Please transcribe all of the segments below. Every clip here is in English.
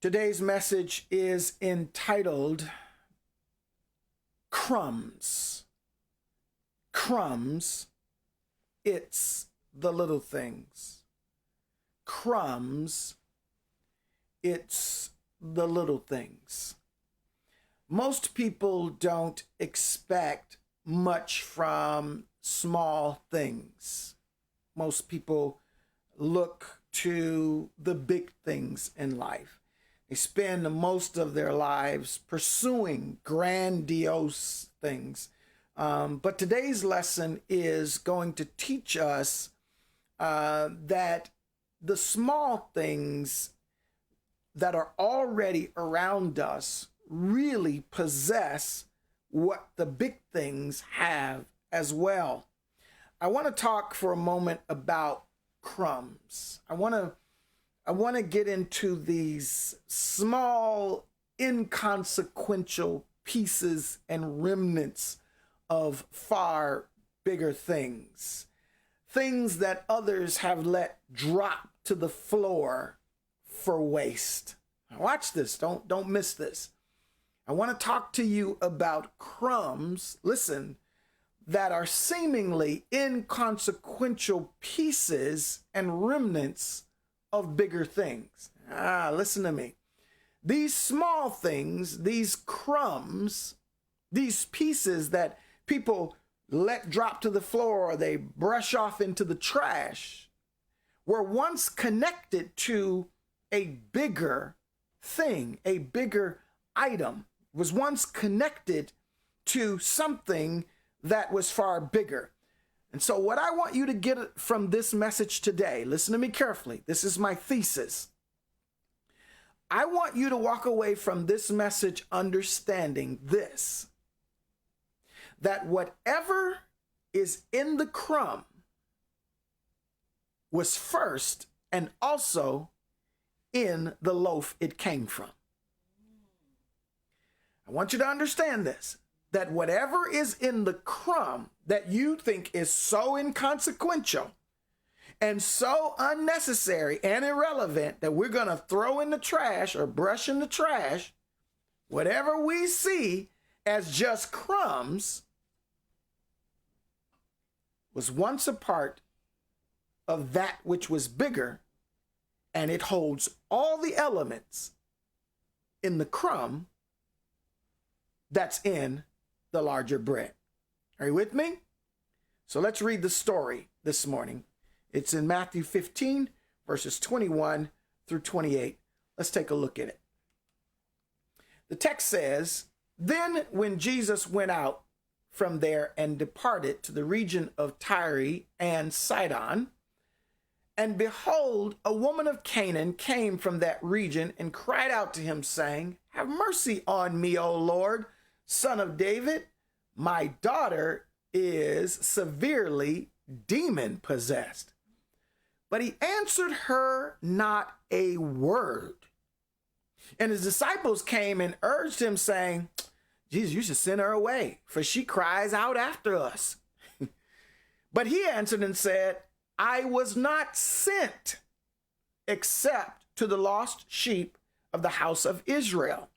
Today's message is entitled Crumbs. Crumbs, it's the little things. Crumbs, it's the little things. Most people don't expect much from small things. Most people look to the big things in life. They spend most of their lives pursuing grandiose things. But today's lesson is going to teach us that the small things that are already around us really possess what the big things have as well. I want to talk for a moment about crumbs. I want to get into these small, inconsequential pieces and remnants of far bigger things. Things that others have let drop to the floor for waste. Now watch this. Don't miss this. I want to talk to you about crumbs, listen, that are seemingly inconsequential pieces and remnants of bigger things. Listen to me. These small things, these crumbs, these pieces that people let drop to the floor or they brush off into the trash were once connected to a bigger thing, a bigger item, was once connected to something that was far bigger. And so what I want you to get from this message today, listen to me carefully. This is my thesis. I want you to walk away from this message understanding this, that whatever is in the crumb was first and also in the loaf it came from. I want you to understand this, that whatever is in the crumb that you think is so inconsequential and so unnecessary and irrelevant that we're going to throw in the trash or brush in the trash, whatever we see as just crumbs was once a part of that which was bigger, and it holds all the elements in the crumb that's in the larger bread. Are you with me? So let's read the story this morning. It's in Matthew 15, verses 21 through 28. Let's take a look at it. The text says, "Then when Jesus went out from there and departed to the region of Tyre and Sidon, and behold, a woman of Canaan came from that region and cried out to him, saying, 'Have mercy on me, O Lord, Son of David. My daughter is severely demon-possessed.' But he answered her not a word. And his disciples came and urged him, saying, 'Jesus, you should send her away, for she cries out after us.' But he answered and said, 'I was not sent except to the lost sheep of the house of Israel.'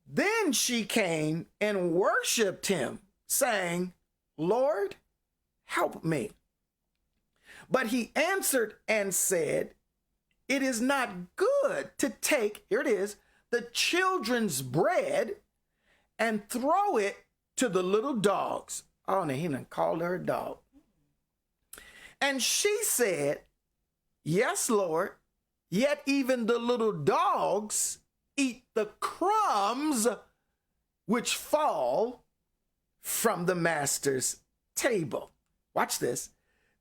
Then she came and worshiped him, saying, 'Lord, help me.' But he answered and said, 'It is not good to take,'" here it is, "the children's bread and throw it to the little dogs." Oh, now he done called her a dog. And she said, "Yes, Lord, yet even the little dogs eat the crumbs which fall from the master's table." Watch this.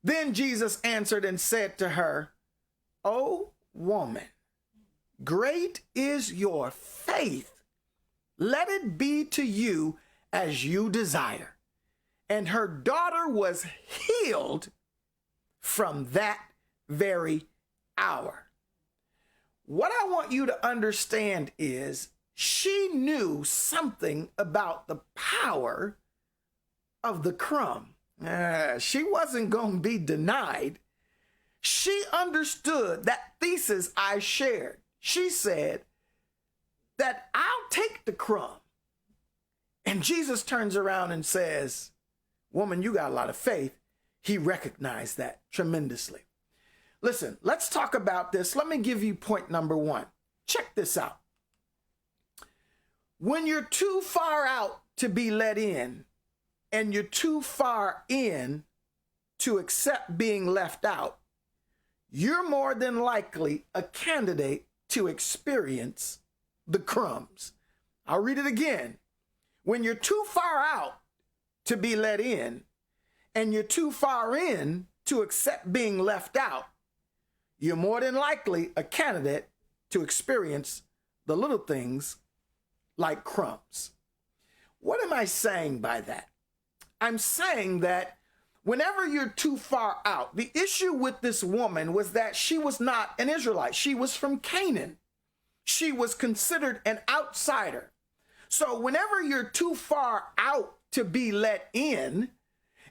"Then Jesus answered and said to her, 'O woman, great is your faith. Let it be to you as you desire.' And her daughter was healed from that very hour." What I want you to understand is she knew something about the power of the crumb. She wasn't going to be denied. She understood that thesis I shared. she said that I'll take the crumb. And Jesus turns around and says, woman, you got a lot of faith. He recognized that tremendously. Listen, let's talk about this. Let me give you point number one. Check this out. When you're too far out to be let in, and you're too far in to accept being left out, you're more than likely a candidate to experience the crumbs. I'll read it again. When you're too far out to be let in, and you're too far in to accept being left out, you're more than likely a candidate to experience the little things like crumbs. What am I saying by that? I'm saying that whenever you're too far out, the issue with this woman was that she was not an Israelite. She was from Canaan. She was considered an outsider. So whenever you're too far out to be let in,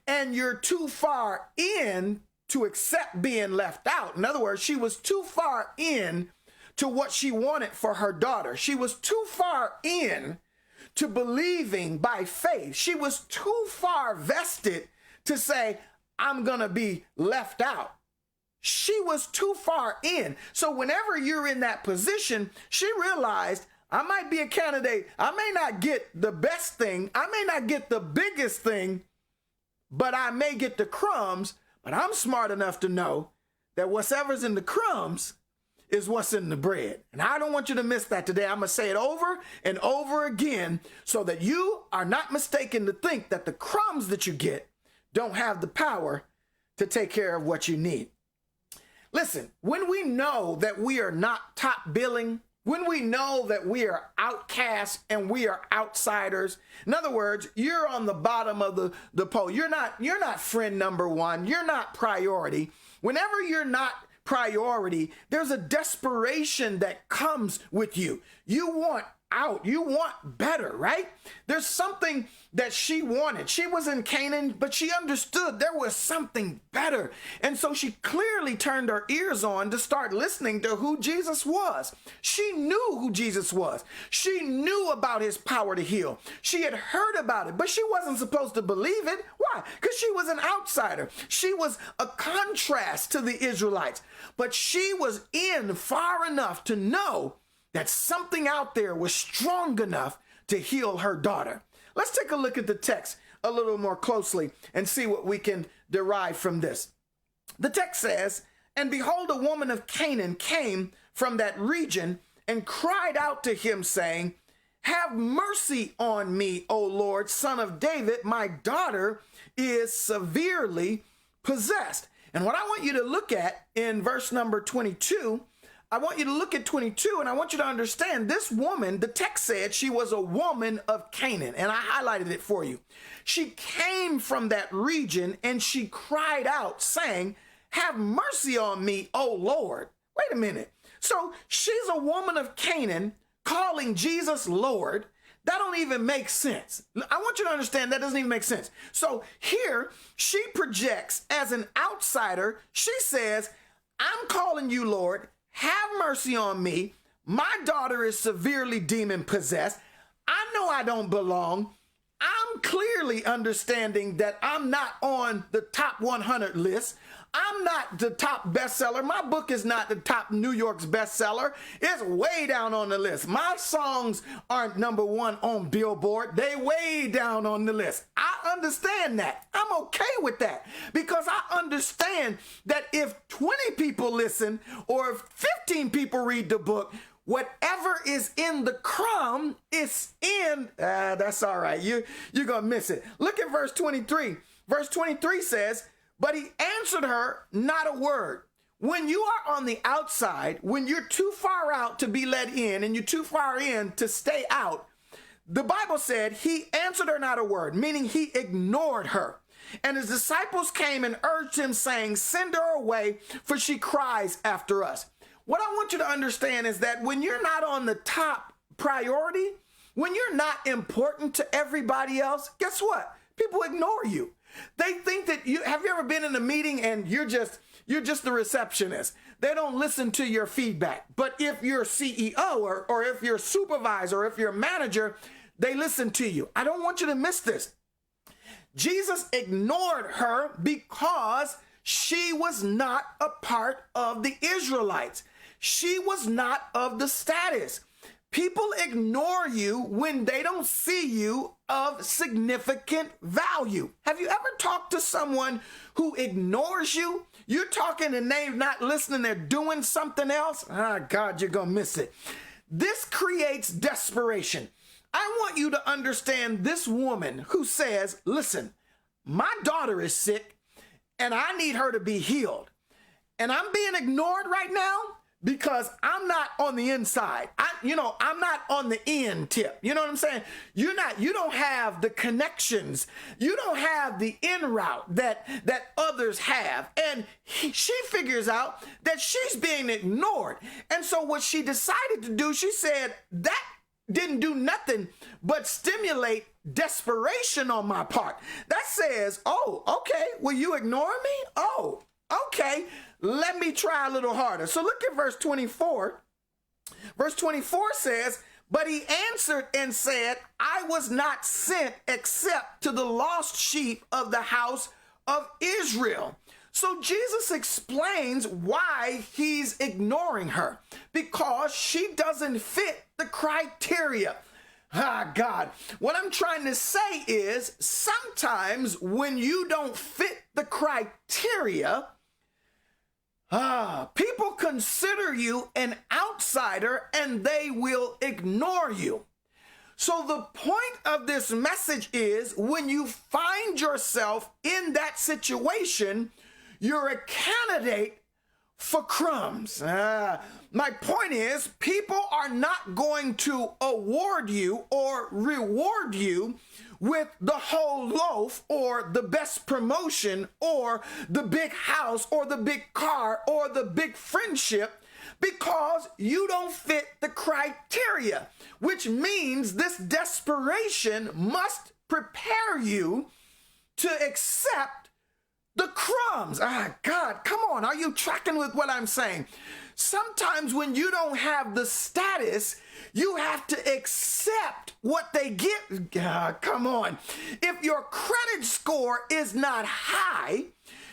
and you're too far in to accept being left out, in other words, she was too far in to what she wanted for her daughter. She was too far in to believing by faith. She was too far vested to say, I'm going to be left out. She was too far in. So whenever you're in that position, she realized, I might be a candidate. I may not get the best thing. I may not get the biggest thing, but I may get the crumbs. But I'm smart enough to know that whatever's in the crumbs is what's in the bread. And I don't want you to miss that today. I'm going to say it over and over again so that you are not mistaken to think that the crumbs that you get don't have the power to take care of what you need. Listen, when we know that we are not top billing, when we know that we are outcasts and we are outsiders, in other words, you're on the bottom of the pole. You're not friend number one. You're not priority. Whenever you're not priority, there's a desperation that comes with you. You want out. You want better, right? There's something that she wanted. She was in Canaan, but she understood there was something better. And so she clearly turned her ears on to start listening to who Jesus was. She knew who Jesus was. She knew about his power to heal. She had heard about it, but she wasn't supposed to believe it. Why? Because she was an outsider. She was a contrast to the Israelites, but she was in far enough to know that something out there was strong enough to heal her daughter. Let's take a look at the text a little more closely and see what we can derive from this. The text says, and behold, a woman of Canaan came from that region and cried out to him, saying, have mercy on me, O Lord, son of David. My daughter is severely possessed. And what I want you to look at in verse number 22, I want you to look at 22, and I want you to understand this woman, the text said she was a woman of Canaan, and I highlighted it for you. She came from that region, and she cried out, saying, have mercy on me, O Lord. Wait a minute. So she's a woman of Canaan calling Jesus Lord. That don't even make sense. I want you to understand that doesn't even make sense. So here she projects as an outsider. She says, I'm calling you Lord. Have mercy on me. My daughter is severely demon possessed. I know I don't belong. I'm clearly understanding that I'm not on the top 100 list. I'm not the top bestseller. My book is not the top New York's bestseller. It's way down on the list. My songs aren't number one on Billboard. They way down on the list. I understand that. I'm okay with that because I understand that if 20 people listen or if 15 people read the book, whatever is in the crumb is in, that's all right. You're going to miss it. Look at verse 23. Verse 23 says, but he answered her not a word. When you are on the outside, when you're too far out to be let in and you're too far in to stay out, the Bible said he answered her not a word, meaning he ignored her. And his disciples came and urged him, saying, send her away, for she cries after us. What I want you to understand is that when you're not on the top priority, when you're not important to everybody else, guess what? People ignore you. They think that have you ever been in a meeting and you're just You're just the receptionist. They don't listen to your feedback. But if you're CEO or if you're supervisor or if you're manager, they listen to you. I don't want you to miss this. Jesus ignored her because she was not a part of the Israelites. She was not of the status. People ignore you when they don't see you of significant value. Have you ever talked to someone who ignores you? You're talking and they're not listening, they're doing something else. God, you're going to miss it. This creates desperation. I want you to understand this woman who says, listen, my daughter is sick and I need her to be healed. And I'm being ignored right now because I'm not on the inside. I'm not on the end tip. You know what I'm saying? You don't have the connections. You don't have the in route that others have. And she figures out that she's being ignored. And so what she decided to do, she said, that didn't do nothing but stimulate desperation on my part. That says, oh, okay, well, you ignore me? Oh, okay, let me try a little harder. So look at verse 24. Verse 24 says, but he answered and said, I was not sent except to the lost sheep of the house of Israel. So Jesus explains why he's ignoring her, because she doesn't fit the criteria. God, what I'm trying to say is sometimes when you don't fit the criteria, people consider you an outsider and they will ignore you. So the point of this message is when you find yourself in that situation, you're a candidate for crumbs. My point is, people are not going to award you or reward you with the whole loaf or the best promotion or the big house or the big car or the big friendship because you don't fit the criteria, which means this desperation must prepare you to accept the crumbs. God, come on. Are you tracking with what I'm saying? Sometimes when you don't have the status, you have to accept what they give. Come on. If your credit score is not high,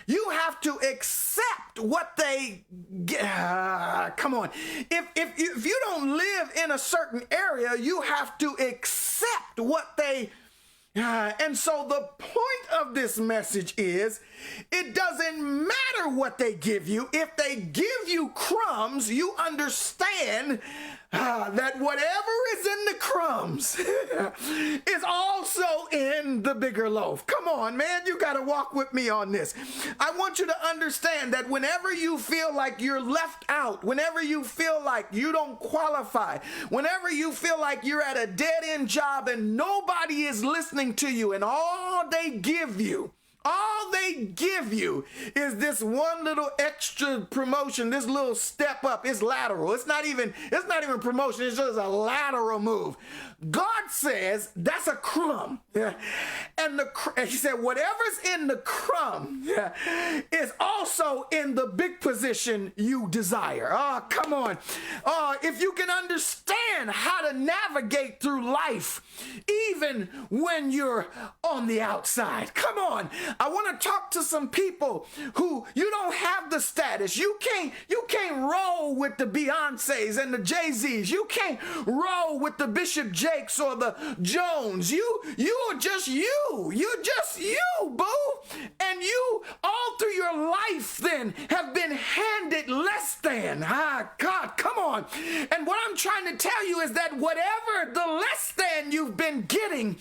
you have to accept what they get. Come on. If you don't live in a certain area, you have to accept what they. And so the point of this message is, it doesn't matter what they give you. If they give you crumbs, you understand that whatever is in the crumbs is also in the bigger loaf. Come on, man, you got to walk with me on this. I want you to understand that whenever you feel like you're left out, whenever you feel like you don't qualify, whenever you feel like you're at a dead-end job and nobody is listening to you and all they give you is this one little extra promotion, this little step up. It's lateral. It's not even promotion. It's just a lateral move. God says that's a crumb. And he said, whatever's in the crumb is also in the big position you desire. Oh, come on. If you can understand how to navigate through life, even when you're on the outside. Come on. I want to talk to some people who you don't have the status. You can't roll with the Beyoncés and the Jay-Z's. You can't roll with the Bishop Jakes or the Jones. You are just you. You're just you, boo. And you all through your life then have been handed less than. God, come on. And what I'm trying to tell you is that whatever the less than you've been getting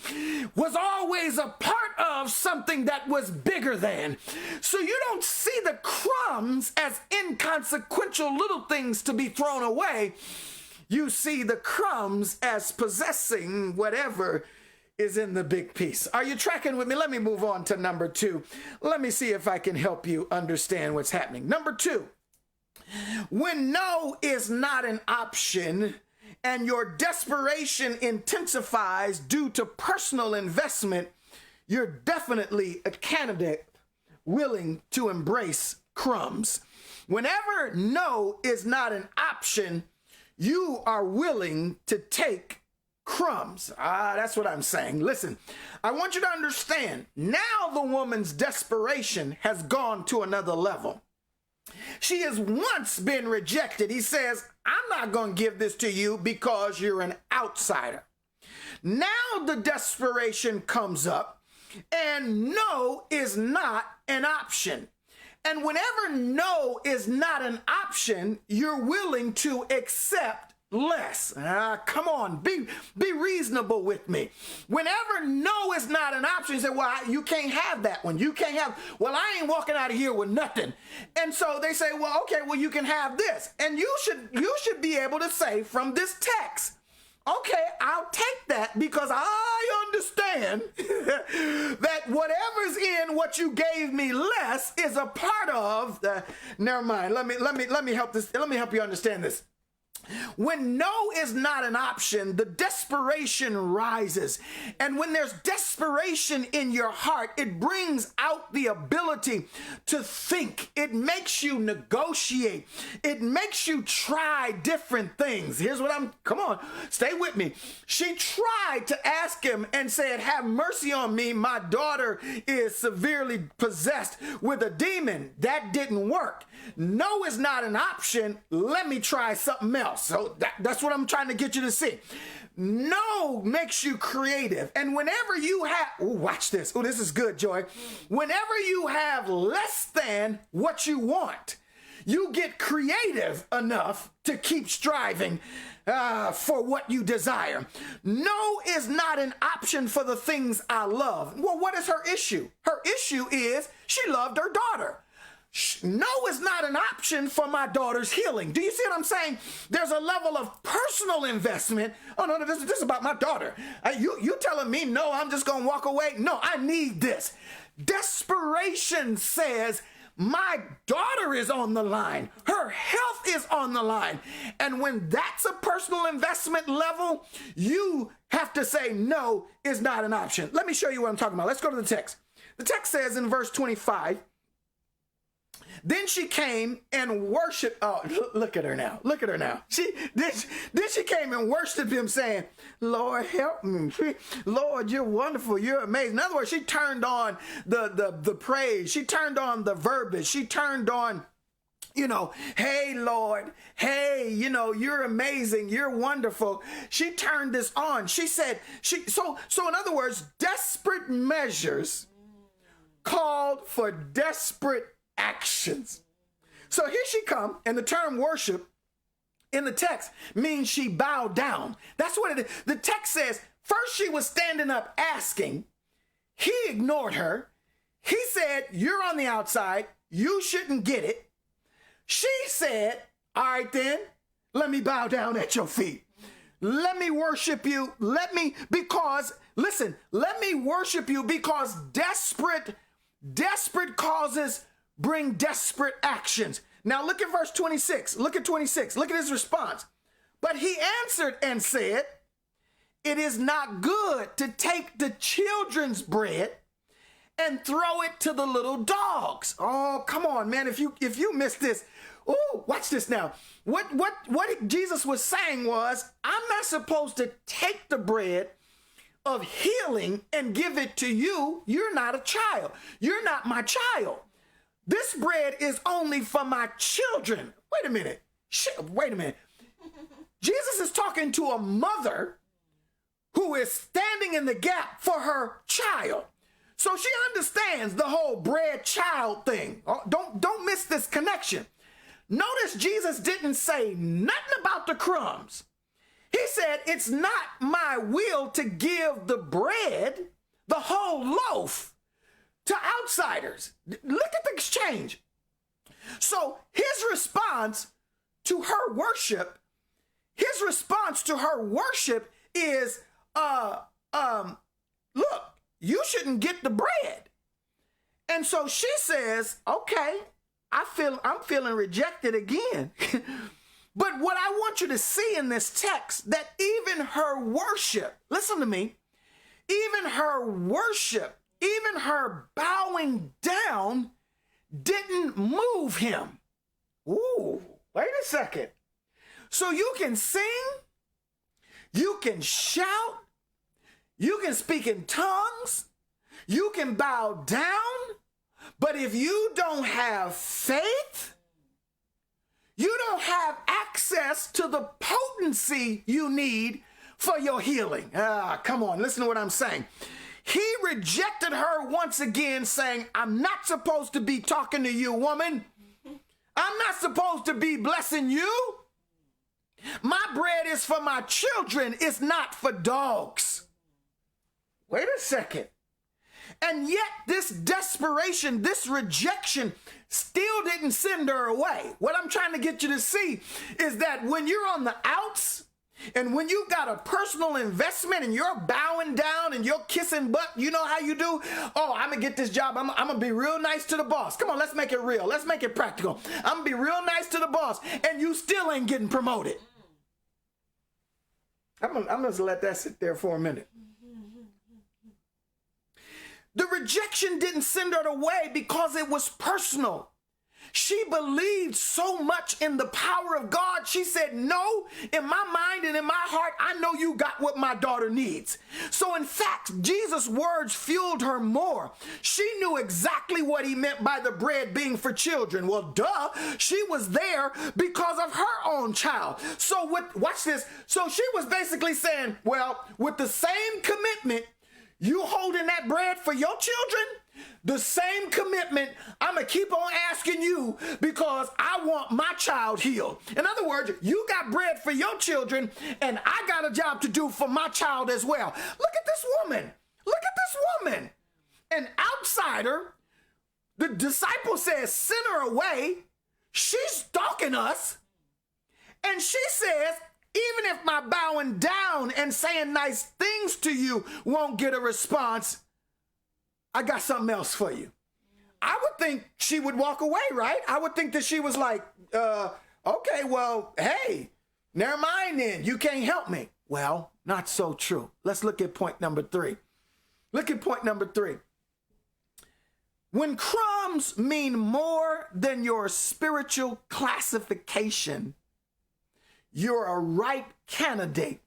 was always a part of something that was bigger than. So you don't see the crumbs as inconsequential little things to be thrown away. You see the crumbs as possessing whatever is in the big piece. Are you tracking with me? Let me move on to number 2. Let me see if I can help you understand what's happening. Number 2, when no is not an option and your desperation intensifies due to personal investment, you're definitely a candidate willing to embrace crumbs. Whenever no is not an option, you are willing to take crumbs. That's what I'm saying. Listen, I want you to understand, now the woman's desperation has gone to another level. She has once been rejected. He says, I'm not going to give this to you because you're an outsider. Now the desperation comes up, and no is not an option. And whenever no is not an option, you're willing to accept less. Come on, be reasonable with me. Whenever no is not an option, you say, well, you can't have that one. You can't have, well, I ain't walking out of here with nothing. And so they say, well, okay, well, you can have this. And you should be able to say from this text, okay, I'll take that because I understand that whatever's in what you gave me less is a part of the, never mind. Let me help you understand this. When no is not an option, the desperation rises. And when there's desperation in your heart, it brings out the ability to think. It makes you negotiate. It makes you try different things. Here's what come on, stay with me. She tried to ask him and said, have mercy on me. My daughter is severely possessed with a demon. That didn't work. No is not an option. Let me try something else. So that's what I'm trying to get you to see. No makes you creative. And whenever you have, watch this. Oh, this is good, Joy. Whenever you have less than what you want, you get creative enough to keep striving for what you desire. No is not an option for the things I love. Well, what is her issue? Her issue is she loved her daughter. No is not an option for my daughter's healing. Do you see what I'm saying? There's a level of personal investment. Oh, no, this is about my daughter. You telling me, no, I'm just going to walk away? No, I need this. Desperation says, my daughter is on the line. Her health is on the line. And when that's a personal investment level, you have to say no is not an option. Let me show you what I'm talking about. Let's go to the text. The text says in verse 25, then she came and worshiped. Oh, look at her now. Look at her now. Then she came and worshiped him saying, Lord, help me. Lord, you're wonderful. You're amazing. In other words, she turned on the praise. She turned on the verbiage. She turned on, hey, Lord. Hey, you're amazing. You're wonderful. She turned this on. She said, so in other words, desperate measures called for desperate actions. So here she come, and the term worship in the text means she bowed down. That's what it is. The text says, first she was standing up asking. He ignored her. He said, you're on the outside. You shouldn't get it. She said, all right then, let me bow down at your feet. Let me worship you. Let me worship you because desperate causes bring desperate actions. Now look at verse 26. Look at 26. Look at his response. But he answered and said, it is not good to take the children's bread and throw it to the little dogs. Oh, come on, man. If you missed this, watch this now. What Jesus was saying was, I'm not supposed to take the bread of healing and give it to you. You're not a child. You're not my child. This bread is only for my children. Wait a minute. Jesus is talking to a mother who is standing in the gap for her child. So she understands the whole bread child thing. Don't miss this connection. Notice Jesus didn't say nothing about the crumbs. He said, it's not my will to give the bread, the whole loaf, to outsiders. Look at the exchange. So his response to her worship is, look, you shouldn't get the bread. And so she says, okay, I'm feeling rejected again. But what I want you to see in this text, that even her worship, listen to me, even her worship, even her bowing down didn't move him. Ooh, wait a second. So you can sing, you can shout, you can speak in tongues, you can bow down, but if you don't have faith, you don't have access to the potency you need for your healing. Come on, listen to what I'm saying. He rejected her once again, saying, I'm not supposed to be talking to you, woman. I'm not supposed to be blessing you. My bread is for my children. It's not for dogs. Wait a second. And yet this desperation, this rejection still didn't send her away. What I'm trying to get you to see is that when you're on the outs and when you got a personal investment and you're bowing down and you're kissing butt, you know how you do? Oh, I'm going to get this job. I'm going to be real nice to the boss. Come on, let's make it real. Let's make it practical. I'm going to be real nice to the boss. And you still ain't getting promoted. I'm going to let that sit there for a minute. The rejection didn't send her away because it was personal. She believed so much in the power of God. She said, no, in my mind and in my heart, I know you got what my daughter needs. So in fact, Jesus' words fueled her more. She knew exactly what he meant by the bread being for children. Well, duh, she was there because of her own child. So watch this. So she was basically saying, well, with the same commitment, you holding that bread for your children, the same commitment I'm going to keep on asking you because I want my child healed. In other words, you got bread for your children and I got a job to do for my child as well. Look at this woman. Look at this woman. An outsider, the disciple says, send her away. She's stalking us. And she says, even if my bowing down and saying nice things to you won't get a response, I got something else for you. I would think she would walk away, right? I would think that she was like, okay, well, hey, never mind then. You can't help me. Well, not so true. Let's look at point number 3. Look at point number 3. When crumbs mean more than your spiritual classification, you're a ripe candidate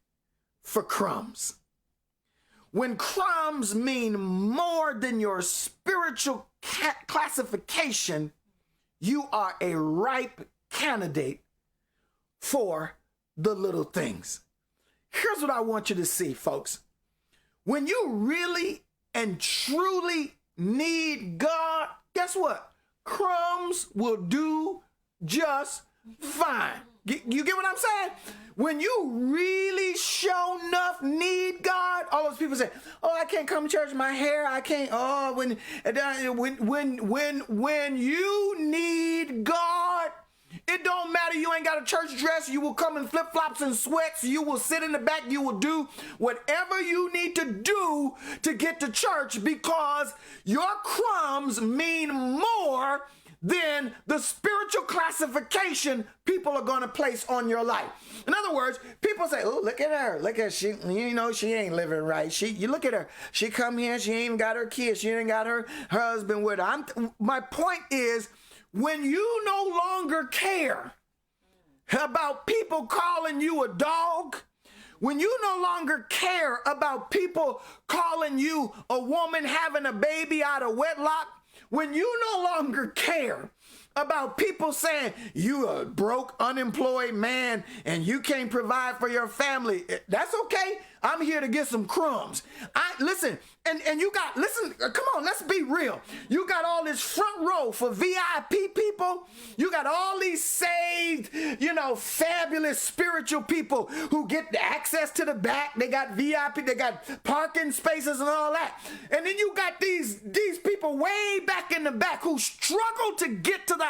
for crumbs. When crumbs mean more than your spiritual classification, you are a ripe candidate for the little things. Here's what I want you to see, folks. When you really and truly need God, guess what? Crumbs will do just fine. You get what I'm saying? When you really show enough need God, all those people say, "Oh, I can't come to church. My hair, I can't." Oh, when you need God, it don't matter. You ain't got a church dress. You will come in flip flops and sweats. You will sit in the back. You will do whatever you need to do to get to church because your crumbs mean more than the spiritual classification people are going to place on your life. In other words, people say, "Oh, look at her. Look at she. You know she ain't living right. You look at her. She come here. She ain't got her kids. She ain't got her husband with her." My point is, when you no longer care about people calling you a dog, when you no longer care about people calling you a woman having a baby out of wedlock, when you no longer care about people saying you a broke, unemployed man and you can't provide for your family, that's okay. I'm here to get some crumbs. Listen, and you got, listen, come on, let's be real. You got all this front row for VIP people. You got all these saved, fabulous spiritual people who get the access to the back. They got VIP, they got parking spaces and all that. And then you got these people way back in the back who struggle to get to the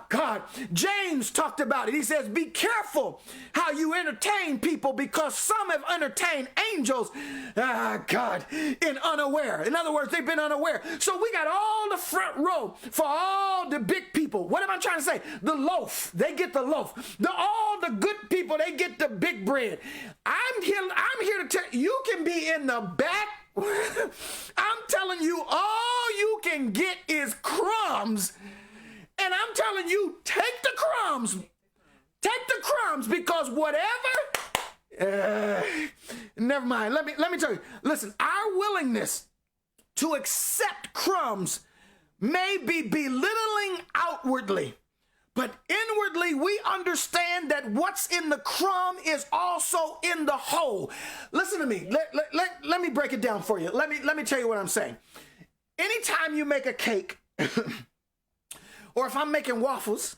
God. James talked about it. He says, be careful how you entertain people because some have entertained angels, God, in unaware. In other words, they've been unaware. So we got all the front row for all the big people. What am I trying to say? The loaf, they get the loaf. All the good people, they get the big bread. I'm here to tell you, you can be in the back I'm telling you, all you can get is crumbs. And I'm telling you, take the crumbs. Take the crumbs, because whatever, never mind. Let me tell you, listen, our willingness to accept crumbs may be belittling outwardly, but inwardly we understand that what's in the crumb is also in the whole. Listen to me. Let me break it down for you. Let me tell you what I'm saying. Anytime you make a cake, or if I'm making waffles,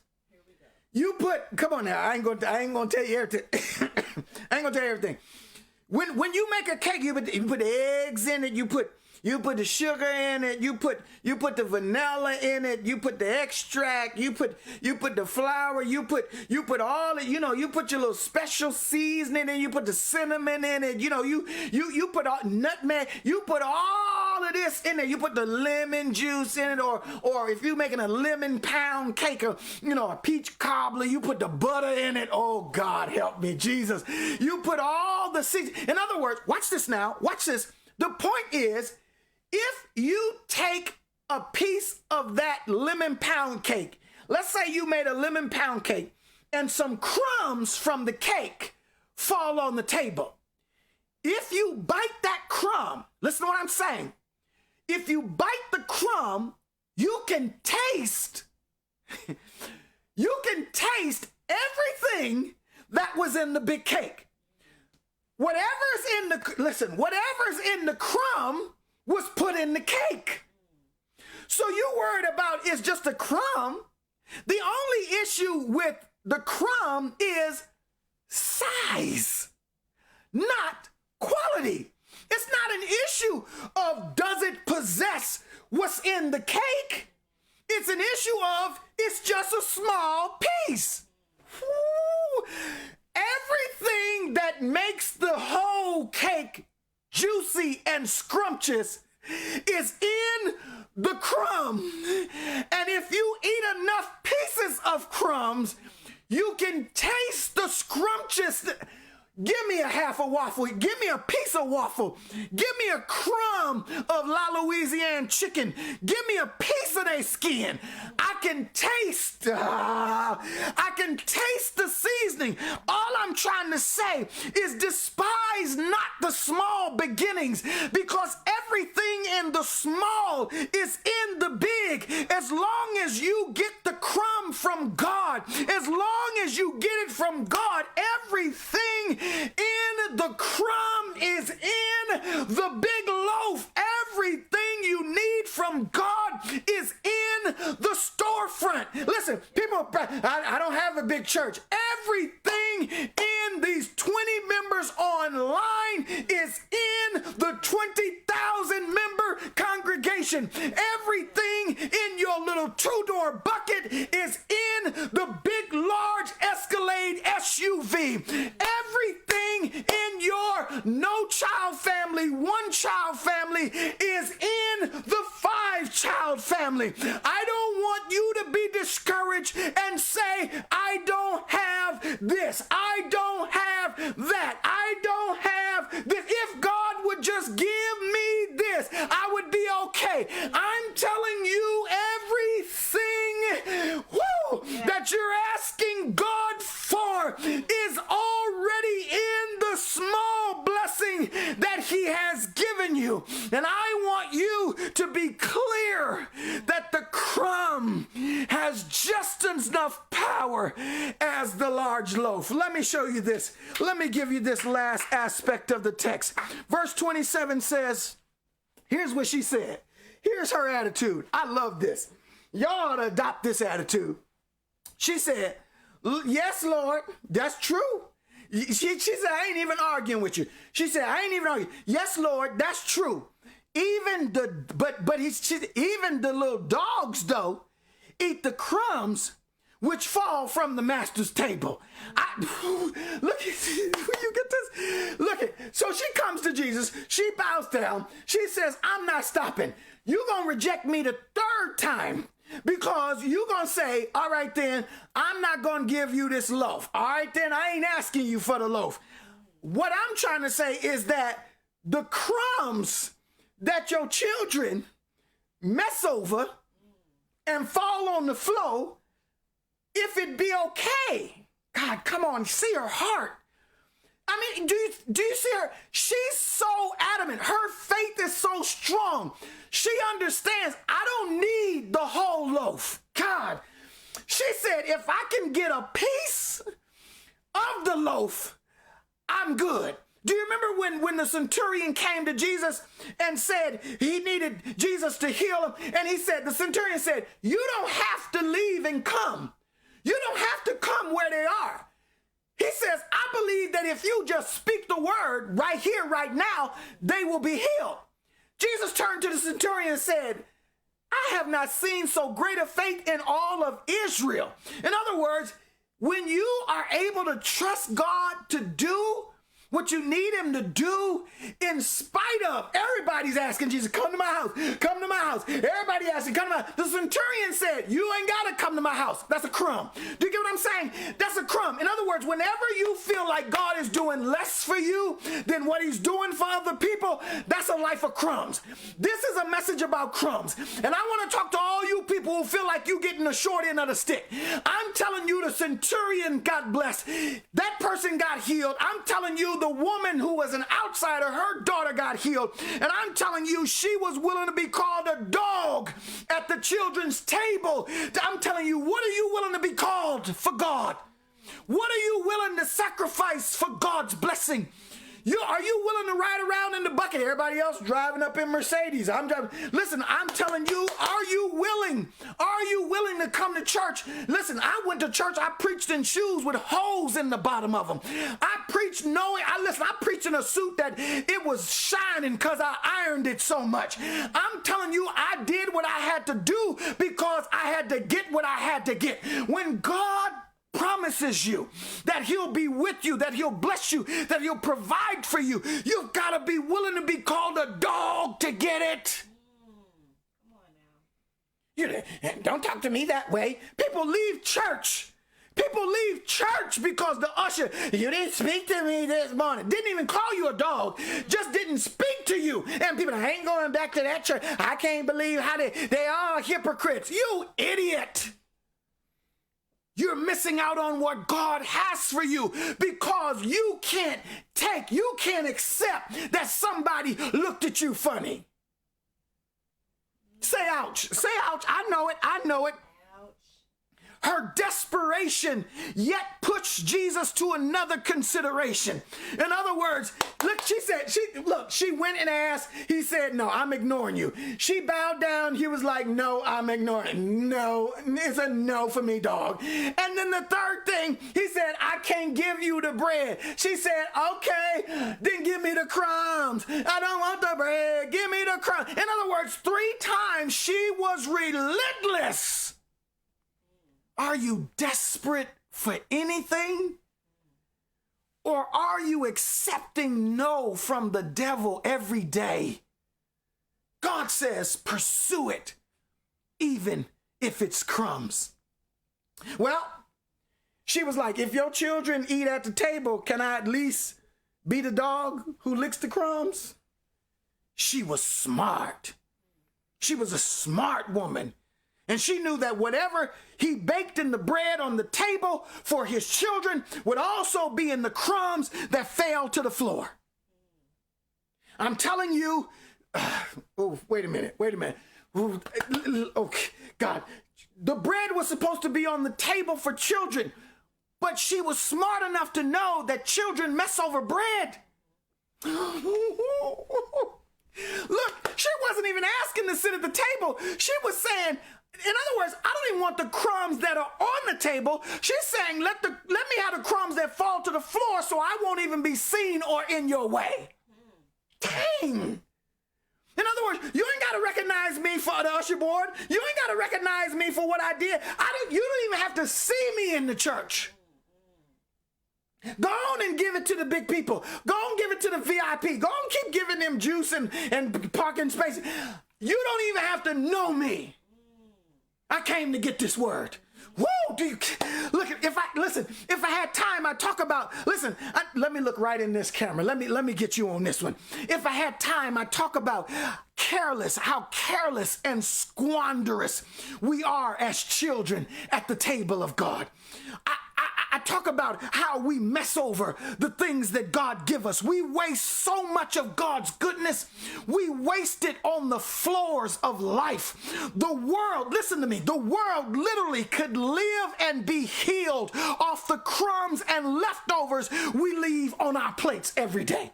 you put, come on now, I ain't gonna tell you everything. I ain't gonna tell you everything. When you make a cake, you put eggs in it, you put the sugar in it, you put the vanilla in it, you put the extract, you put the flour, you put all it, you put your little special seasoning in, you put the cinnamon in it, you put all nutmeg, you put all of this in there, you put the lemon juice in it, or if you're making a lemon pound cake, or a peach cobbler, you put the butter in it. Oh God, help me, Jesus. You put all the seasoning. In other words, watch this now, watch this. The point is, if you take a piece of that lemon pound cake, let's say you made a lemon pound cake, and some crumbs from the cake fall on the table. If you bite that crumb, listen to what I'm saying. If you bite the crumb, you can taste everything that was in the big cake. Whatever's in the crumb was put in the cake. So you worried about is just a crumb. The only issue with the crumb is size, not quality. It's not an issue of does it possess what's in the cake. It's an issue of it's just a small piece. Woo. Everything that makes the whole cake juicy and scrumptious is in the crumb. And if you eat enough pieces of crumbs, you can taste the scrumptious. Give me a half a waffle. Give me a piece of waffle. Give me a crumb of La Louisiane chicken. Give me a piece of their skin. I can taste the seasoning. All I'm trying to say is despise not the small beginnings, because everything in the small is in the big. As long as you get the crumb from God, as long as you get it from God, everything in the crumb is in the big loaf. Everything you need from God is in the storefront. Listen, people, I don't have a big church. Everything in these 20 members online is in the 20,000 member congregation. Everything in your little two-door bucket is in the big, large Escalade SUV. Everything in your no-child family, one-child family is in the 5-child family. I don't want you to be discouraged and say, I don't have this. I don't have that. I don't have this. If God would just give me this, I would be okay. I'm telling you, everything that you're asking God for is already in the small blessing that He has given you. And I want you to be clear that the crumb has just enough power as the large loaf. Let me show you this. Let me give you this last aspect of the text. Verse 27 says, here's what she said. Here's her attitude. I love this. Y'all ought to adopt this attitude. She said, yes, Lord, that's true. She said, I ain't even arguing with you. She said, I ain't even arguing. Yes, Lord, that's true. Even the little dogs, though, eat the crumbs which fall from the master's table. Look at, you get this? Look at, so she comes to Jesus. She bows down. She says, I'm not stopping. You're going to reject me the third time. Because you're going to say, all right, then, I'm not going to give you this loaf. All right, then, I ain't asking you for the loaf. What I'm trying to say is that the crumbs that your children mess over and fall on the floor, if it be okay. God, come on, see her heart. I mean, do you see her? She's so adamant. Her faith is so strong. She understands, I don't need the whole loaf. God, she said, if I can get a piece of the loaf, I'm good. Do you remember when the centurion came to Jesus and said he needed Jesus to heal him? And the centurion said, you don't have to leave and come. You don't have to come where they are. He says, I believe that if you just speak the word right here, right now, they will be healed. Jesus turned to the centurion and said, I have not seen so great a faith in all of Israel. In other words, when you are able to trust God to do what you need him to do, in spite of everybody's asking Jesus, come to my house, come to my house. Everybody asking, come to my house. The centurion said, you ain't got to come to my house. That's a crumb. Do you get what I'm saying? That's a crumb. In other words, whenever you feel like God is doing less for you than what he's doing for other people, that's a life of crumbs. This is a message about crumbs. And I want to talk to all you people who feel like you getting the short end of the stick. I'm telling you, the centurion got blessed. That person got healed. I'm telling you, the woman who was an outsider, her daughter got healed. And I'm telling you, she was willing to be called a dog at the children's table. I'm telling you, what are you willing to be called for God? What are you willing to sacrifice for God's blessing? Are you willing to ride around in the bucket? Everybody else driving up in Mercedes. I'm driving. Listen, I'm telling you, are you willing? Are you willing to come to church? Listen, I went to church. I preached in shoes with holes in the bottom of them. I preached I preached in a suit that it was shining because I ironed it so much. I'm telling you, I did what I had to do because I had to get what I had to get. When God promises you that he'll be with you, that he'll bless you, that he'll provide for you, you've got to be willing to be called a dog to get it. Come on now. Don't talk to me that way. People leave church. People leave church because the usher, you didn't speak to me this morning. Didn't even call you a dog. Just didn't speak to you. And people, I ain't going back to that church. I can't believe how they are hypocrites. You idiot. You're missing out on what God has for you because you can't accept that somebody looked at you funny. Say ouch. Say ouch. I know it. I know it. Her desperation yet pushed Jesus to another consideration. In other words, look, she went and asked. He said, no, I'm ignoring you. She bowed down. He was like, no, I'm ignoring. No, it's a no for me, dog. And then the third thing, he said, I can't give you the bread. She said, okay, then give me the crumbs. I don't want the bread. Give me the crumbs. In other words, 3 times she was relentless. Are you desperate for anything? Or are you accepting no from the devil every day? God says, pursue it, even if it's crumbs. Well, she was like, if your children eat at the table, can I at least be the dog who licks the crumbs? She was smart. She was a smart woman. And she knew that whatever he baked in the bread on the table for his children would also be in the crumbs that fell to the floor. I'm telling you, wait a minute. Okay, God, the bread was supposed to be on the table for children, but she was smart enough to know that children mess over bread. Look, she wasn't even asking to sit at the table. She was saying, in other words, I don't even want the crumbs that are on the table. She's saying, let me have the crumbs that fall to the floor so I won't even be seen or in your way. Dang. In other words, you ain't got to recognize me for the usher board. You ain't got to recognize me for what I did. You don't even have to see me in the church. Go on and give it to the big people. Go on and give it to the VIP. Go on and keep giving them juice and parking space. You don't even have to know me. I came to get this word. Woo! If I had time, I'd talk about, let me look right in this camera. Let me get you on this one. If I had time, I'd talk about how careless and squanderous we are as children at the table of God. I talk about how we mess over the things that God give us. We waste so much of God's goodness. We waste it on the floors of life. The world, listen to me, the world literally could live and be healed off the crumbs and leftovers we leave on our plates every day.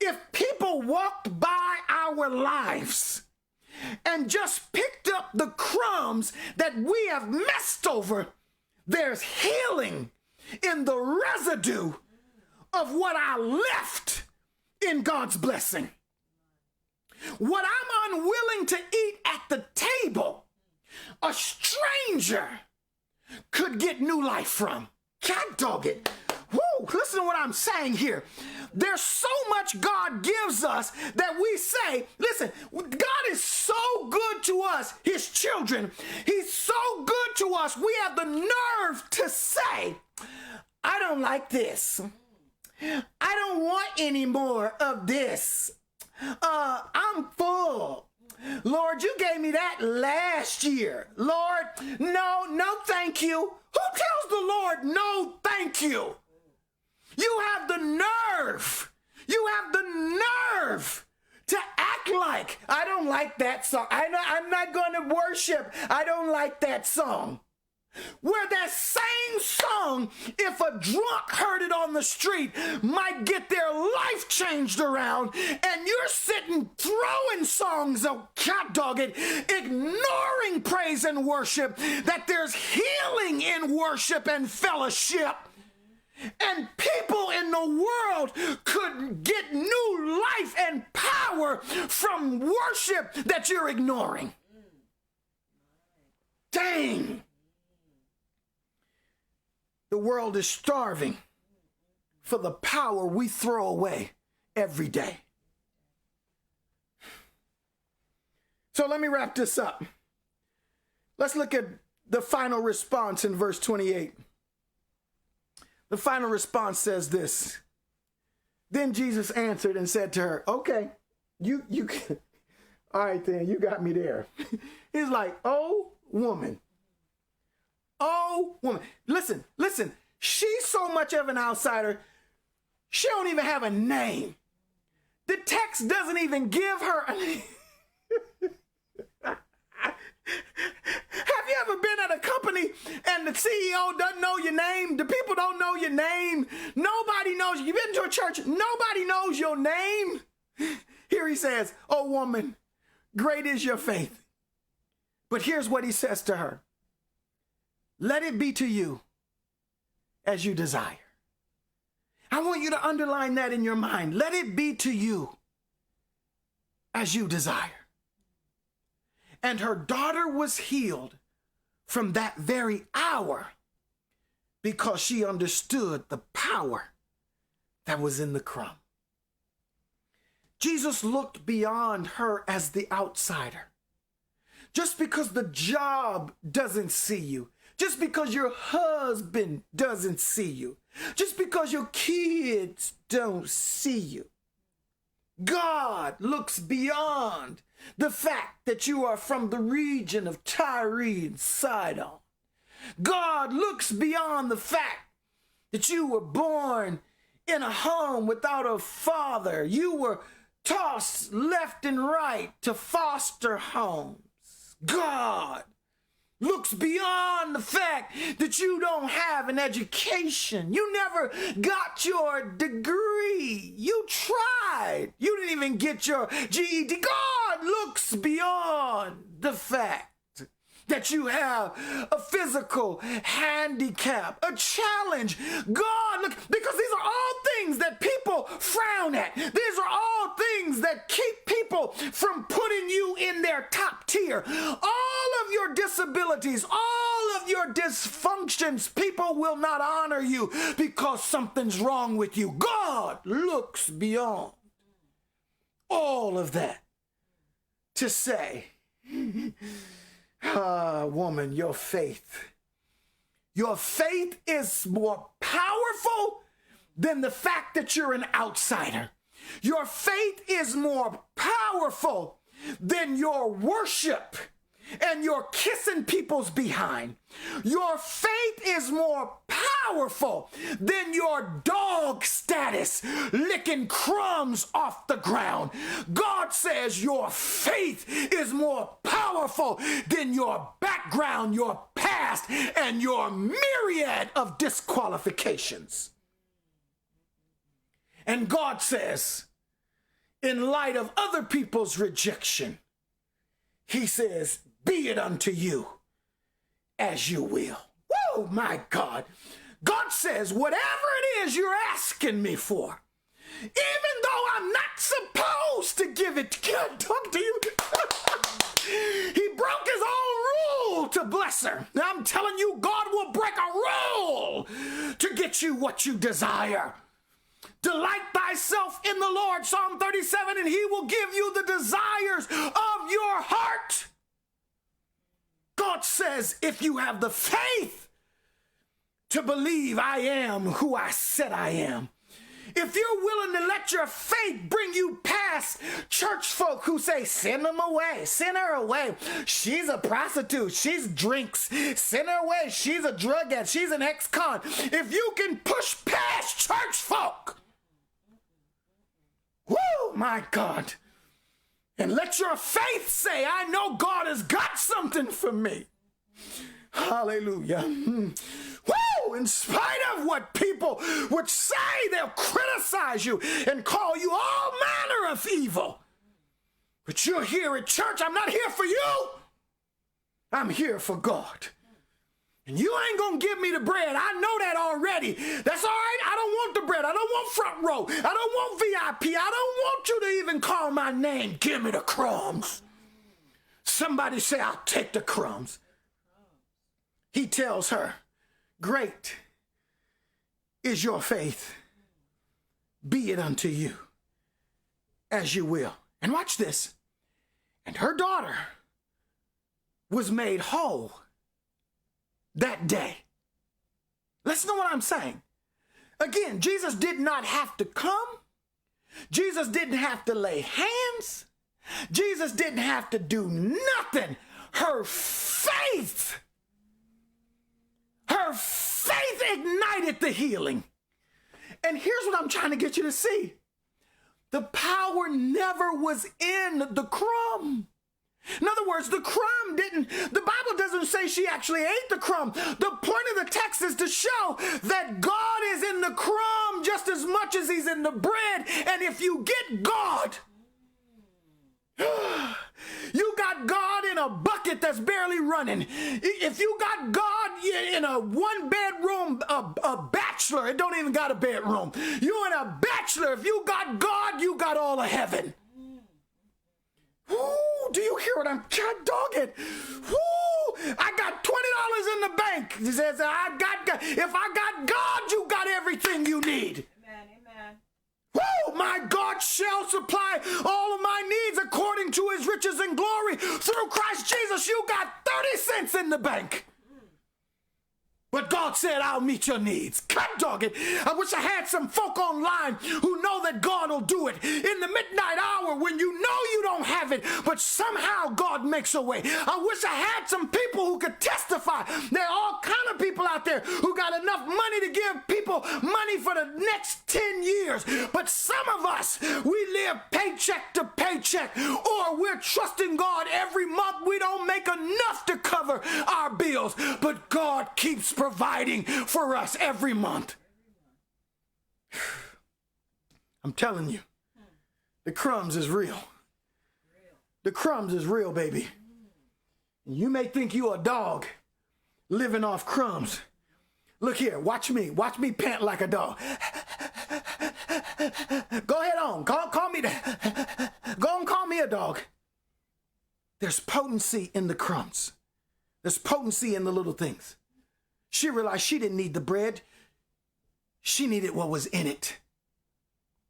If people walked by our lives and just picked up the crumbs that we have messed over, there's healing in the residue of what I left in God's blessing. What I'm unwilling to eat at the table, a stranger could get new life from. God dog it. Woo, listen to what I'm saying here. There's so much God gives us that we say, listen, God is so good to us, his children. He's so good to us. We have the nerve to say, I don't like this. I don't want any more of this. I'm full. Lord, you gave me that last year. Lord, no, thank you. Who tells the Lord no, thank you? You have the nerve. You have the nerve to act like, I don't like that song. I'm not going to worship. I don't like that song. Where that same song, if a drunk heard it on the street, might get their life changed around, and you're sitting throwing songs of cat dogged, ignoring praise and worship, that there's healing in worship and fellowship. And people in the world could get new life and power from worship that you're ignoring. Dang. The world is starving for the power we throw away every day. So let me wrap this up. Let's look at the final response in verse 28. The final response says this. Then Jesus answered and said to her, okay, you all right then, you got me there. He's like, oh, woman. Listen, she's so much of an outsider, she don't even have a name. The text doesn't even give her a name. Have you ever been at a company and the CEO doesn't know your name? The people don't know your name. Nobody knows you. You've been to a church, nobody knows your name. Here he says, oh woman, great is your faith. But here's what he says to her. Let it be to you as you desire. I want you to underline that in your mind. Let it be to you as you desire. And her daughter was healed from that very hour because she understood the power that was in the crumb. Jesus looked beyond her as the outsider. Just because the job doesn't see you, just because your husband doesn't see you, just because your kids don't see you, God looks beyond the fact that you are from the region of Tyre and Sidon. God looks beyond the fact that you were born in a home without a father. You were tossed left and right to foster homes. God looks beyond the fact that you don't have an education. You never got your degree. You tried. You didn't even get your GED. God looks beyond the fact that you have a physical handicap, a challenge. God, look, because these are all things that people frown at. These are all things that keep people from putting you in their top tier. All of your disabilities, all of your dysfunctions, people will not honor you because something's wrong with you. God looks beyond all of that to say, woman, your faith is more powerful than the fact that you're an outsider. Your faith is more powerful than your worship and your kissing people's behind. Your faith is more powerful than your dog status licking crumbs off the ground. God says your faith is more powerful than your background, your past, and your myriad of disqualifications. And God says, in light of other people's rejection, he says, be it unto you as you will. Whoa, my God. God says, whatever it is you're asking me for, even though I'm not supposed to give it, can I talk to you? He broke his own rule to bless her. Now I'm telling you, God will break a rule to get you what you desire. Delight thyself in the Lord, Psalm 37, and he will give you the desires of your heart. God says, if you have the faith to believe I am who I said I am, if you're willing to let your faith bring you past church folk who say, send them away, send her away. She's a prostitute. She's drinks. Send her away. She's a drug addict. She's an ex-con. If you can push past church folk, whoo, my God, and let your faith say, I know God has got something for me. Hallelujah. Woo! In spite of what people would say, they'll criticize you and call you all manner of evil. But you're here at church. I'm not here for you. I'm here for God. And you ain't going to give me the bread. I know that already. That's all right. I don't want the bread. I don't want front row. I don't want VIP. I don't want you to even call my name. Give me the crumbs. Somebody say, I'll take the crumbs. He tells her, great is your faith. Be it unto you as you will. And watch this. And her daughter was made whole that day. Listen to what I'm saying. Again, Jesus did not have to come. Jesus didn't have to lay hands. Jesus didn't have to do nothing. Her faith ignited the healing. And here's what I'm trying to get you to see. The power never was in the crumb. In other words, the Bible doesn't say she actually ate the crumb. The point of the text is to show that God is in the crumb just as much as he's in the bread. And if you get God, you got God in a bucket that's barely running. If you got God in a one bedroom, a bachelor, it don't even got a bedroom. You in a bachelor, if you got God, you got all of heaven. Ooh, do you hear what I'm dogging? Ooh, I got $20 in the bank. He says, if I got God, you got everything you need. Amen, amen. Woo, my God shall supply all of my needs according to his riches and glory. Through Christ Jesus, you got 30 cents in the bank. But God said, I'll meet your needs. God dog it. I wish I had some folk online who know that God will do it. In the midnight hour when you know you don't have it, but somehow God makes a way. I wish I had some people who could testify. There are all kind of people out there who got enough money to give people money for the next 10 years. But some of us, we live paycheck to paycheck, or we're trusting God every month. We don't make enough to cover our bills, but God keeps providing for us every month. I'm telling you, the crumbs is real. The crumbs is real, baby. You may think you a dog living off crumbs. Look here, watch me pant like a dog. Go ahead on, call me that. Go and call me a dog. There's potency in the crumbs. There's potency in the little things. She realized she didn't need the bread. She needed what was in it.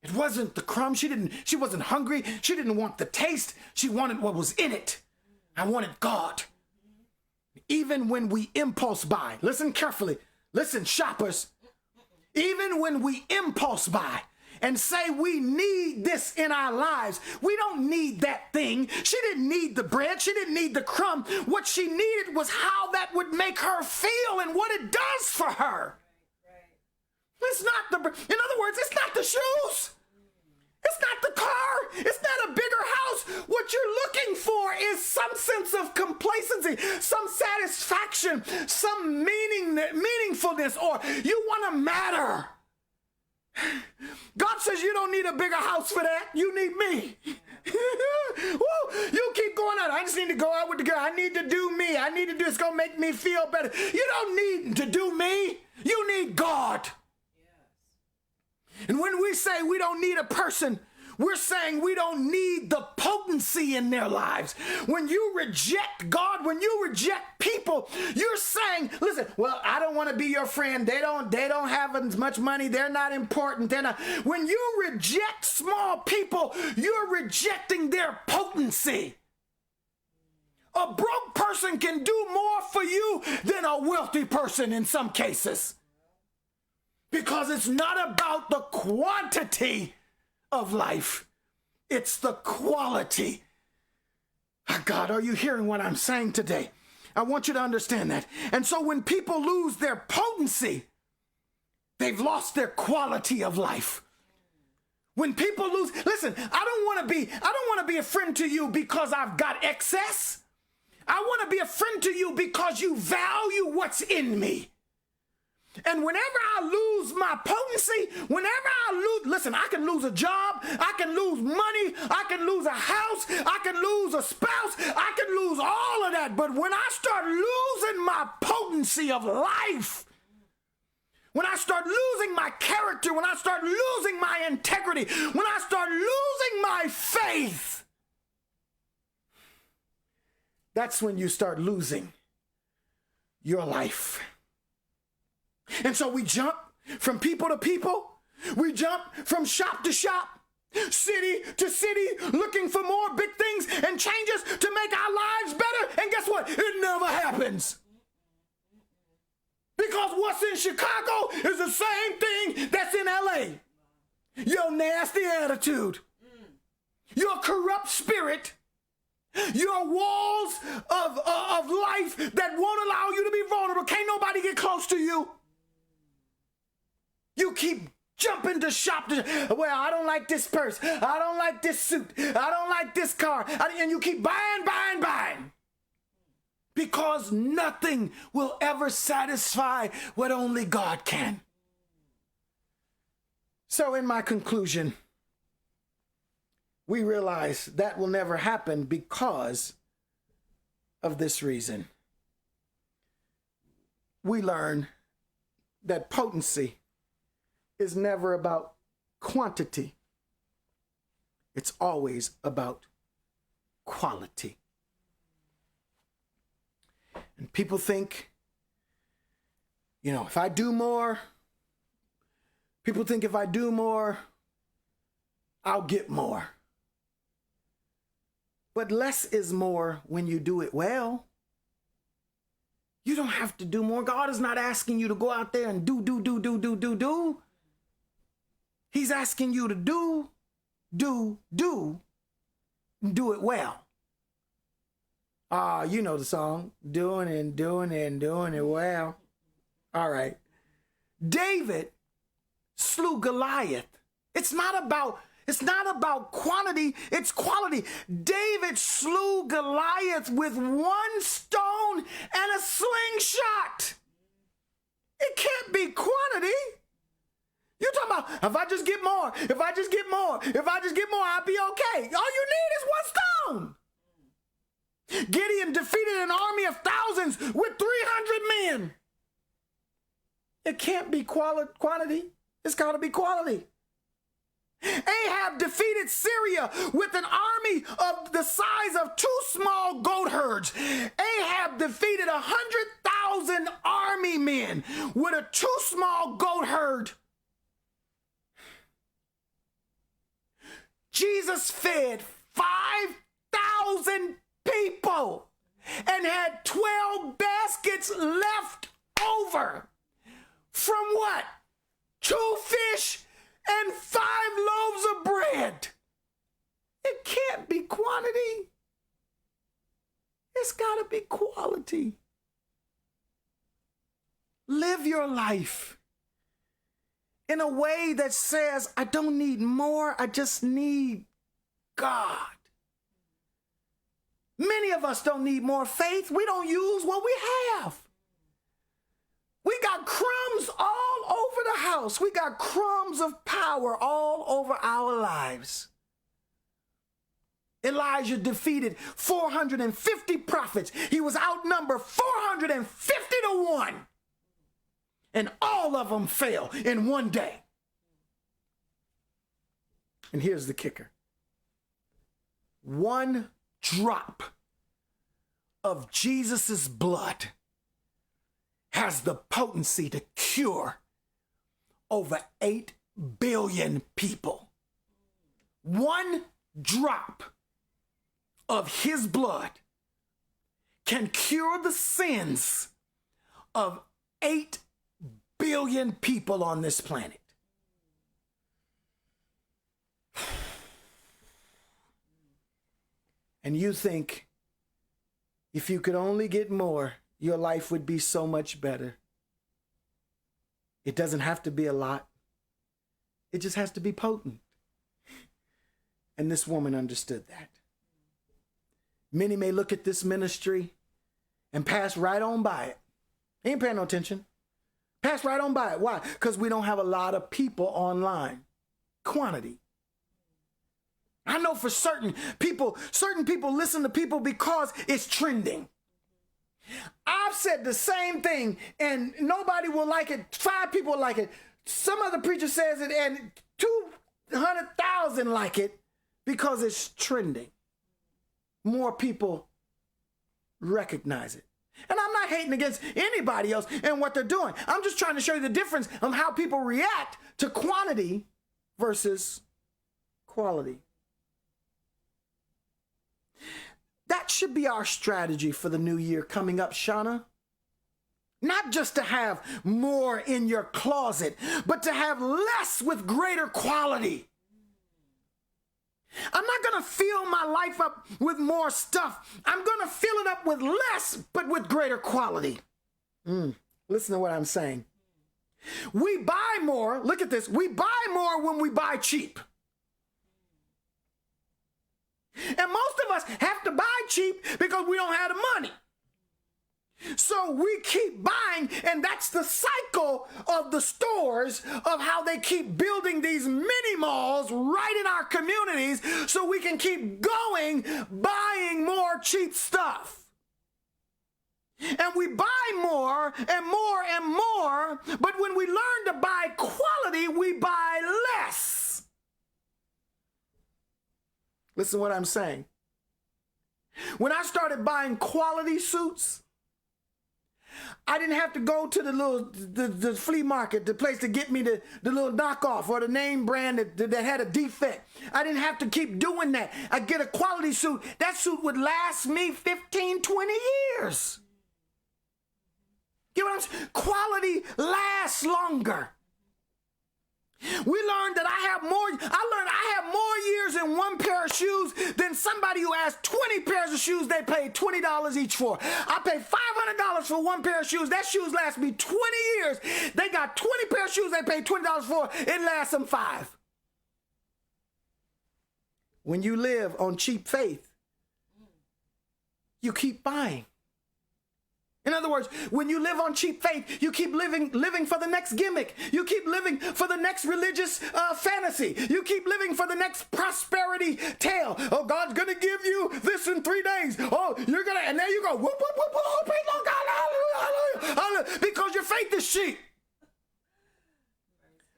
It wasn't the crumb. She wasn't hungry. She didn't want the taste. She wanted what was in it. I wanted God. Even when we impulse buy, listen carefully. Listen, shoppers. Even when we impulse buy and say we need this in our lives. We don't need that thing. She didn't need the bread. She didn't need the crumb. What she needed was how that would make her feel and what it does for her. It's not the, in other words, it's not the shoes. It's not the car. It's not a bigger house. What you're looking for is some sense of complacency, some satisfaction, some meaningfulness, or you want to matter. God says you don't need a bigger house for that. You need me. Woo, you keep going out. I just need to go out with the girl. I need to do me. I need to do it's going to make me feel better. You don't need to do me. You need God. And when we say we don't need a person, we're saying we don't need the potency in their lives. When you reject God, when you reject people, you're saying, listen, well, I don't want to be your friend. They don't have as much money. They're not important. They're not. When you reject small people, you're rejecting their potency. A broke person can do more for you than a wealthy person in some cases. Because it's not about the quantity of life. It's the quality. God, are you hearing what I'm saying today? I want you to understand that. And so when people lose their potency, they've lost their quality of life. When people lose, listen, I don't want to be a friend to you because I've got excess. I want to be a friend to you because you value what's in me. And whenever I lose my potency, listen, I can lose a job, I can lose money, I can lose a house, I can lose a spouse, I can lose all of that. But when I start losing my potency of life, when I start losing my character, when I start losing my integrity, when I start losing my faith, that's when you start losing your life. And so we jump from people to people. We jump from shop to shop, city to city, looking for more big things and changes to make our lives better. And guess what? It never happens. Because what's in Chicago is the same thing that's in LA. Your nasty attitude, your corrupt spirit, your walls of life that won't allow you to be vulnerable. Can't nobody get close to you. You keep jumping to shop. Well, I don't like this purse. I don't like this suit. I don't like this car. And you keep buying. Because nothing will ever satisfy what only God can. So in my conclusion, we realize that will never happen because of this reason. We learn that potency is never about quantity. It's always about quality. And people think, if I do more, I'll get more. But less is more when you do it well. You don't have to do more. God is not asking you to go out there and do. He's asking you to do it well. You know the song, doing it well. All right. David slew Goliath. It's not about quantity, it's quality. David slew Goliath with one stone and a slingshot. It can't be quantity. You're talking about, if I just get more, I'll be okay. All you need is one stone. Gideon defeated an army of thousands with 300 men. It can't be quantity. It's got to be quality. Ahab defeated Syria with an army of the size of 2 small goat herds. Ahab defeated 100,000 army men with a 2 small goat herd. Jesus fed 5,000 people and had 12 baskets left over. From what? 2 fish and 5 It's got to be quality. Live your life in a way that says, I don't need more, I just need God. Many of us don't need more faith. We don't use what we have. We got crumbs all over the house. We got crumbs of power all over our lives. Elijah defeated 450 prophets. He was outnumbered 450 to 1. And all of them fell in one day. And here's the kicker. One drop of Jesus's blood has the potency to cure over 8 billion people. One drop of his blood can cure the sins of 8 billion people on this planet. And you think, if you could only get more, your life would be so much better. It doesn't have to be a lot. It just has to be potent. And this woman understood that. Many may look at this ministry and pass right on by it. They ain't paying no attention. Pass right on by it. Why? Because we don't have a lot of people online. Quantity. I know for certain people listen to people because it's trending. I've said the same thing and nobody will like it. 5 people will like it. Some other preacher says it and 200,000 like it because it's trending. More people recognize it. And I'm not hating against anybody else and what they're doing. I'm just trying to show you the difference of how people react to quantity versus quality. That should be our strategy for the new year coming up, Shauna. Not just to have more in your closet, but to have less with greater quality. I'm not going to fill my life up with more stuff. I'm going to fill it up with less, but with greater quality. Listen to what I'm saying. We buy more. Look at this. We buy more when we buy cheap. And most of us have to buy cheap because we don't have the money. So we keep buying, and that's the cycle of the stores of how they keep building these mini malls right in our communities so we can keep going buying more cheap stuff. And we buy more and more and more, but when we learn to buy quality, we buy less. Listen to what I'm saying. When I started buying quality suits, I didn't have to go to the flea market, the place to get me the little knockoff or the name brand that had a defect. I didn't have to keep doing that. I get a quality suit. That suit would last me 15, 20 years. Get what I'm saying? Quality lasts longer. We learned that I have more years in one pair of shoes than somebody who has 20 pairs of shoes they paid $20 each for. I paid $500 for one pair of shoes. That shoes last me 20 years. They got 20 pair of shoes they paid $20 for. It lasts them 5. When you live on cheap faith, you keep buying. In other words, when you live on cheap faith, you keep living for the next gimmick. You keep living for the next religious fantasy. You keep living for the next prosperity tale. Oh, God's going to give you this in 3 days. Oh, you're going to, and there you go. Whoop, whoop, whoop, whoop, praise Lord God, hallelujah, hallelujah, hallelujah, because your faith is cheap.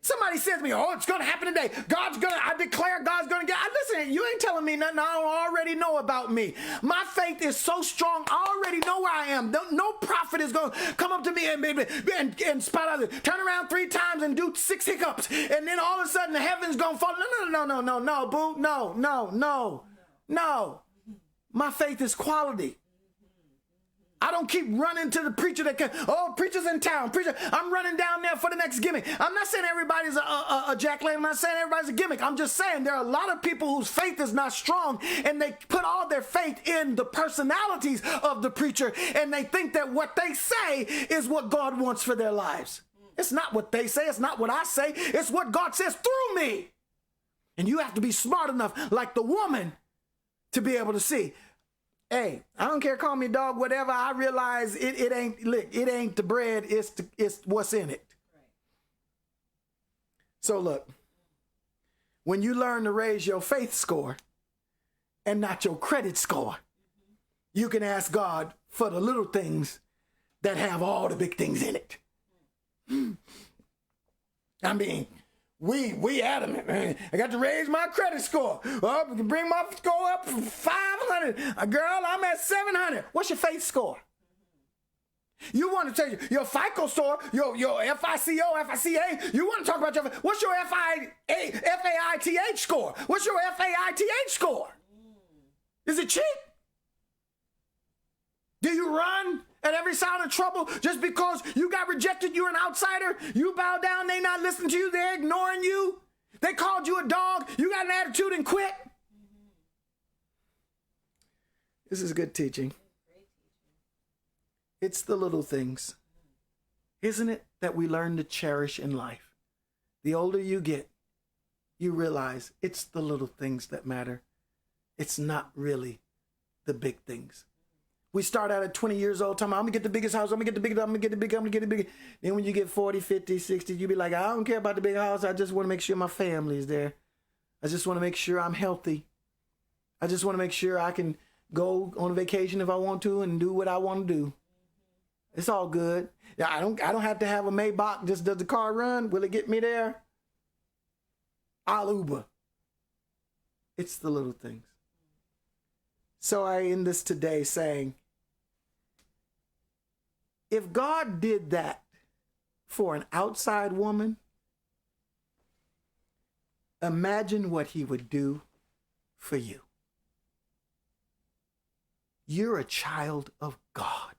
Somebody says to me, oh, it's going to happen today. I declare God's going to get. Listen, you ain't telling me nothing I don't already know about me. My faith is so strong, I already know where I am. No prophet is going to come up to me and spout out, turn around 3 times and do 6 hiccups. And then all of a sudden the heaven's going to fall. No, boo. No. My faith is quality. I don't keep running to the preacher that can, oh, preacher's in town. Preacher, I'm running down there for the next gimmick. I'm not saying everybody's a Jack Lane. I'm not saying everybody's a gimmick. I'm just saying there are a lot of people whose faith is not strong, and they put all their faith in the personalities of the preacher, and they think that what they say is what God wants for their lives. It's not what they say. It's not what I say. It's what God says through me. And you have to be smart enough, like the woman, to be able to see. Hey, I don't care, call me dog, whatever. I realize it ain't the bread, it's what's in it. Right. So look, when you learn to raise your faith score and not your credit score, you can ask God for the little things that have all the big things in it. I mean, we adamant, man. I got to raise my credit score. Well, we can bring my score up from 500. Girl, I'm at 700. What's your faith score? You want to tell your FICO score, your FICO, FICA. You want to talk about what's your FAITH score? What's your FAITH score? Is it cheap? Do you run at every sound of trouble just because you got rejected, you're an outsider, you bow down, they not listening to you, they're ignoring you, they called you a dog, you got an attitude and quit? This is good teaching. It's the little things, isn't it, that we learn to cherish in life? The older you get, you realize it's the little things that matter. It's not really the big things. We start out at 20 years old, talking about, I'm going to get the biggest house, I'm going to get the biggest, I'm going to get the big, I'm going to get the big. Then when you get 40, 50, 60, you be like, I don't care about the big house. I just want to make sure my family is there. I just want to make sure I'm healthy. I just want to make sure I can go on vacation if I want to and do what I want to do. It's all good. I don't have to have a Maybach. Just does the car run? Will it get me there? I'll Uber. It's the little things. So I end this today saying, if God did that for an outside woman, imagine what he would do for you. You're a child of God.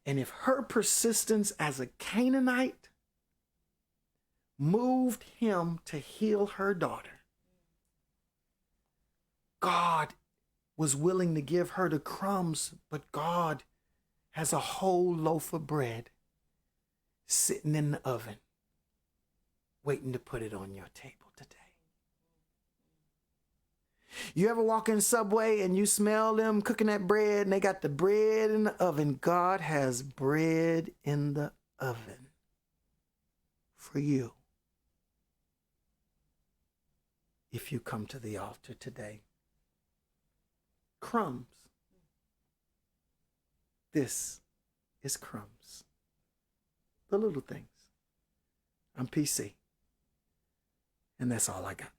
And if her persistence as a Canaanite moved him to heal her daughter, God was willing to give her the crumbs, but God has a whole loaf of bread sitting in the oven, waiting to put it on your table today. You ever walk in Subway and you smell them cooking that bread and they got the bread in the oven? God has bread in the oven for you if you come to the altar today. Crumbs. This is Crumbs. The little things. I'm PC. And that's all I got.